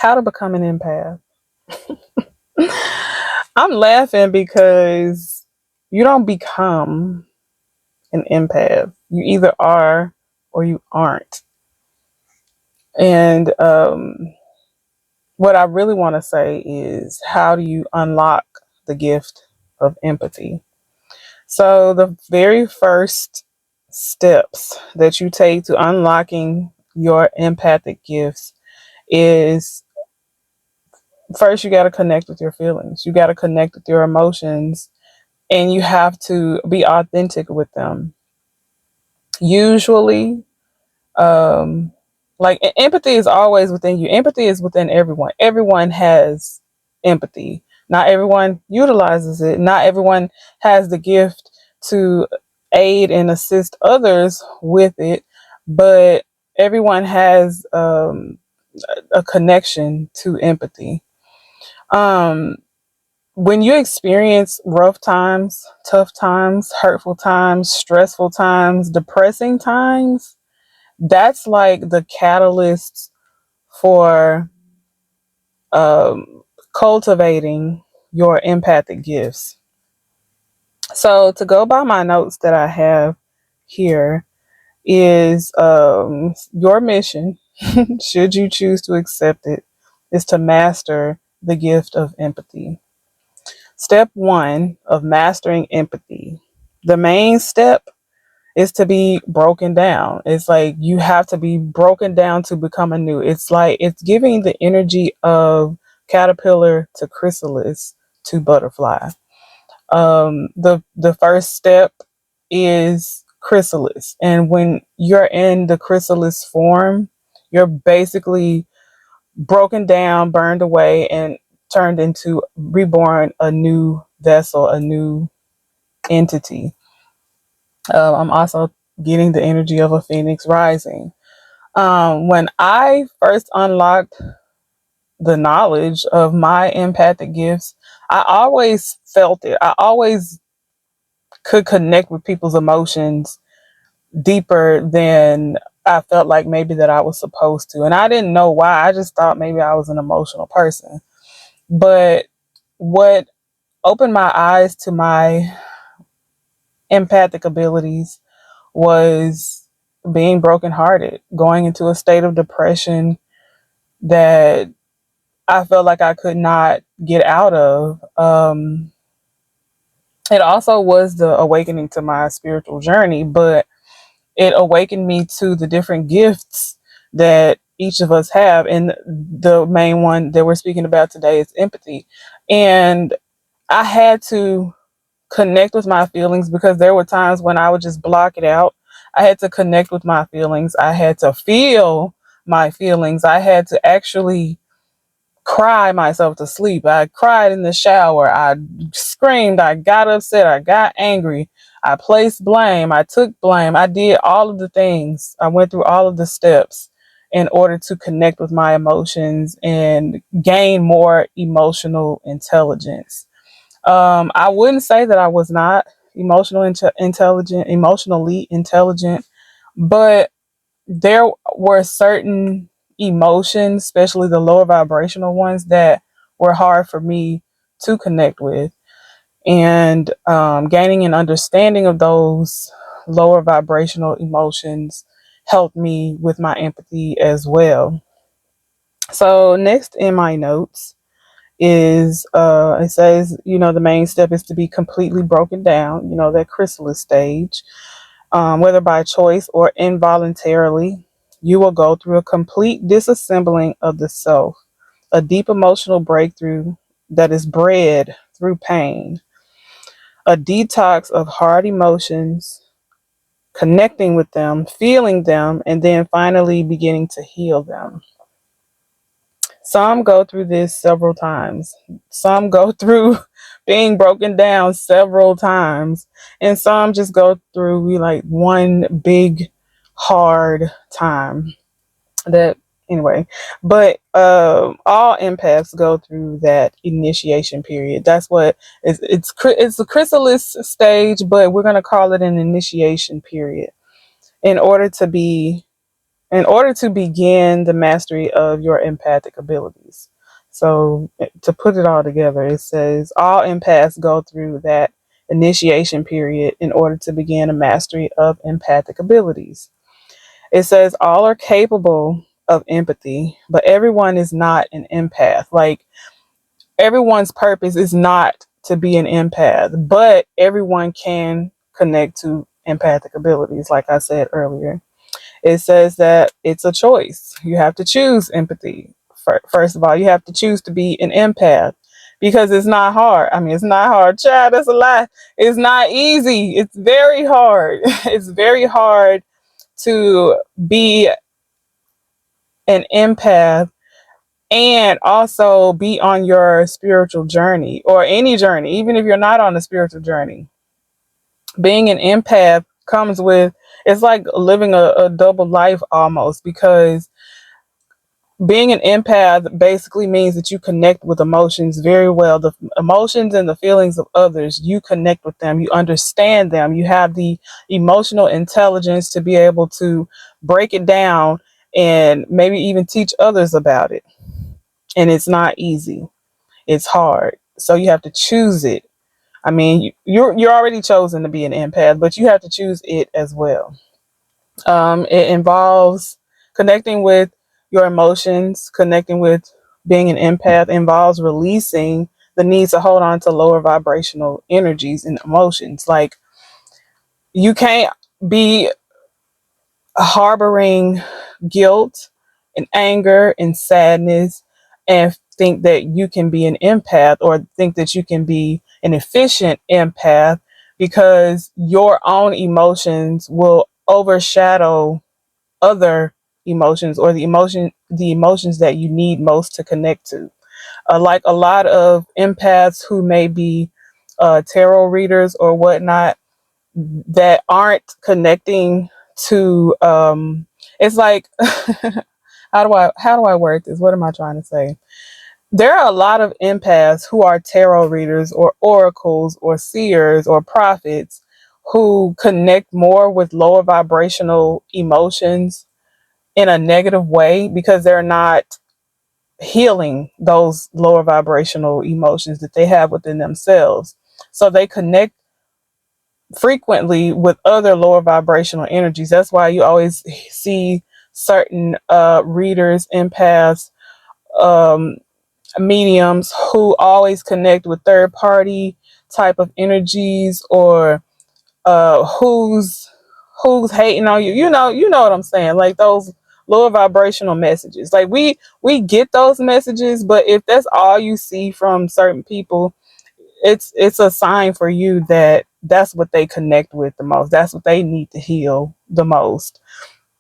How to become an empath. I'm laughing because you don't become an empath. You either are or you aren't. And what I really want to say is, how do you unlock the gift of empathy? So, the very first steps that you take to unlocking your empathic gifts is, first, you got to connect with your feelings, you got to connect with your emotions, and you have to be authentic with them. Usually, um empathy is always within you. Empathy is within everyone. Everyone has empathy. Not everyone utilizes it. Not everyone has the gift to aid and assist others with it, but everyone has a connection to empathy. um when you experience rough times, tough times, hurtful times, stressful times, depressing times, that's like the catalyst for cultivating your empathic gifts. So, to go by my notes that I have here, is your mission, should you choose to accept it, is to master the gift of empathy. Step one of mastering empathy. The main step is to be broken down. It's like you have to be broken down to become anew. It's like it's giving the energy of caterpillar to chrysalis to butterfly. The first step is chrysalis, and when you're in the chrysalis form, you're basically broken down, burned away, and turned into reborn, a new vessel, a new entity. I'm also getting the energy of a phoenix rising. When I first unlocked the knowledge of my empathic gifts, I always felt it. I always could connect with people's emotions deeper than I felt like maybe that I was supposed to. And I didn't know why. I just thought maybe I was an emotional person. But what opened my eyes to my empathic abilities was being brokenhearted, going into a state of depression that I felt like I could not get out of. It also was the awakening to my spiritual journey, but it awakened me to the different gifts that each of us have. And the main one that we're speaking about today is empathy. And I had to connect with my feelings because there were times when I would just block it out. I had to connect with my feelings. I had to feel my feelings. I had to actually cry myself to sleep. I cried in the shower. I screamed. I got upset. I got angry. I placed blame. I took blame. I did all of the things. I went through all of the steps in order to connect with my emotions and gain more emotional intelligence. I wouldn't say that I was not emotionally intelligent, but there were certain emotions, especially the lower vibrational ones, that were hard for me to connect with. And gaining an understanding of those lower vibrational emotions helped me with my empathy as well. So, next in my notes is it says, the main step is to be completely broken down, that chrysalis stage. Whether by choice or involuntarily, you will go through a complete disassembling of the self, a deep emotional breakthrough that is bred through pain, a detox of hard emotions, connecting with them, feeling them, and then finally beginning to heal them. Some go through this several times. Some go through being broken down several times. And some just go through like one big hard time. That anyway. But all empaths go through that initiation period. That's what it's the chrysalis stage, but we're gonna call it an initiation period in order to be in order to begin the mastery of your empathic abilities. So to put it all together, it says all empaths go through that initiation period in order to begin a mastery of empathic abilities. It says all are capable of empathy, but everyone is not an empath. Like, everyone's purpose is not to be an empath, but everyone can connect to empathic abilities, like I said earlier. It says that it's a choice. You have to choose empathy. First of all, you have to choose to be an empath because it's not hard. I mean, it's not hard. Child, that's a lie. It's not easy. It's very hard. It's very hard to be an empath and also be on your spiritual journey or any journey, even if you're not on a spiritual journey. Being an empath comes with, it's like living a double life almost, because being an empath basically means that you connect with emotions very well. The emotions and the feelings of others, you connect with them, you understand them, you have the emotional intelligence to be able to break it down and maybe even teach others about it. And it's not easy. It's hard. So you have to choose it. I mean, you're already chosen to be an empath, but you have to choose it as well. It involves connecting with your emotions, connecting with being an empath involves releasing the need to hold on to lower vibrational energies and emotions. Like, you can't be harboring guilt and anger and sadness and think that you can be an empath or think that you can be an efficient empath, because your own emotions will overshadow other emotions, or the emotions that you need most to connect to. Like a lot of empaths who may be tarot readers or whatnot that aren't connecting to it's like how do I word this? What am I trying to say? There are a lot of empaths who are tarot readers or oracles or seers or prophets who connect more with lower vibrational emotions in a negative way because they're not healing those lower vibrational emotions that they have within themselves. So they connect frequently with other lower vibrational energies. That's why you always see certain readers, empaths, um, mediums who always connect with third party type of energies, or who's hating on you. You know what I'm saying? Like those lower vibrational messages. Like we get those messages, but if that's all you see from certain people, it's a sign for you that that's what they connect with the most. That's what they need to heal the most.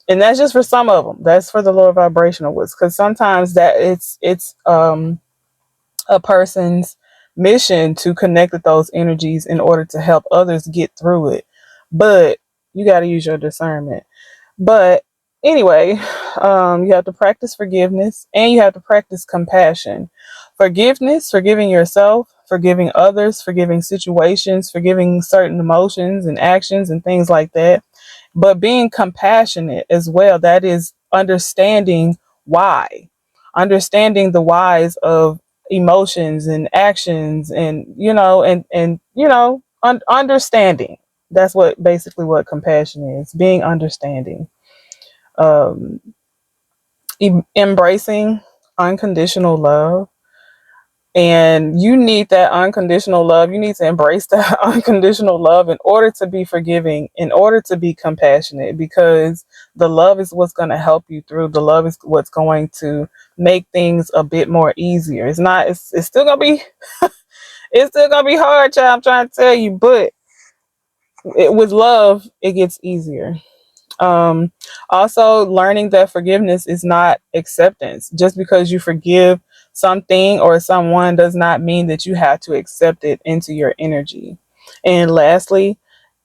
And that's just for some of them. That's for the lower vibrational ones, because sometimes that it's a person's mission to connect with those energies in order to help others get through it. But you got to use your discernment. But anyway, you have to practice forgiveness and you have to practice compassion. Forgiveness, forgiving yourself, forgiving others, forgiving situations, forgiving certain emotions and actions and things like that. But being compassionate as well, that is understanding why, understanding the whys of emotions and actions, and understanding. That's what basically what compassion is, being understanding. um, Embracing unconditional love. And you need that unconditional love. You need to embrace that unconditional love in order to be forgiving, in order to be compassionate, because the love is what's going to help you through. The love is what's going to make things a bit more easier. It's not, it's still going to be, it's still going to be hard, child. I'm trying to tell you, but with love, it gets easier. Um, Also, learning that forgiveness is not acceptance. Just because you forgive something or someone does not mean that you have to accept it into your energy. And lastly,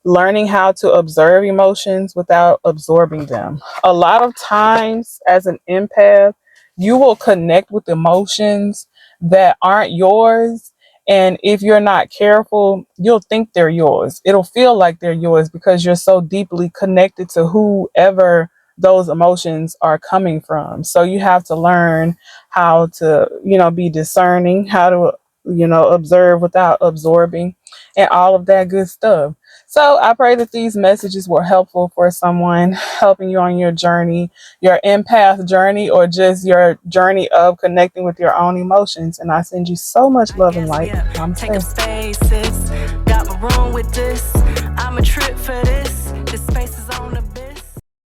learning how to observe emotions without absorbing them. A lot of times, as an empath, you will connect with emotions that aren't yours. And if you're not careful, you'll think they're yours. It'll feel like they're yours because you're so deeply connected to whoever those emotions are coming from. So you have to learn how to, be discerning, how to, observe without absorbing, and all of that good stuff. So I pray that these messages were helpful for someone, helping you on your journey, your empath journey, or just your journey of connecting with your own emotions. And I send you so much love and light. Take up Namaste. spaces. Got my room with this. I'm a trip for this. This space is on the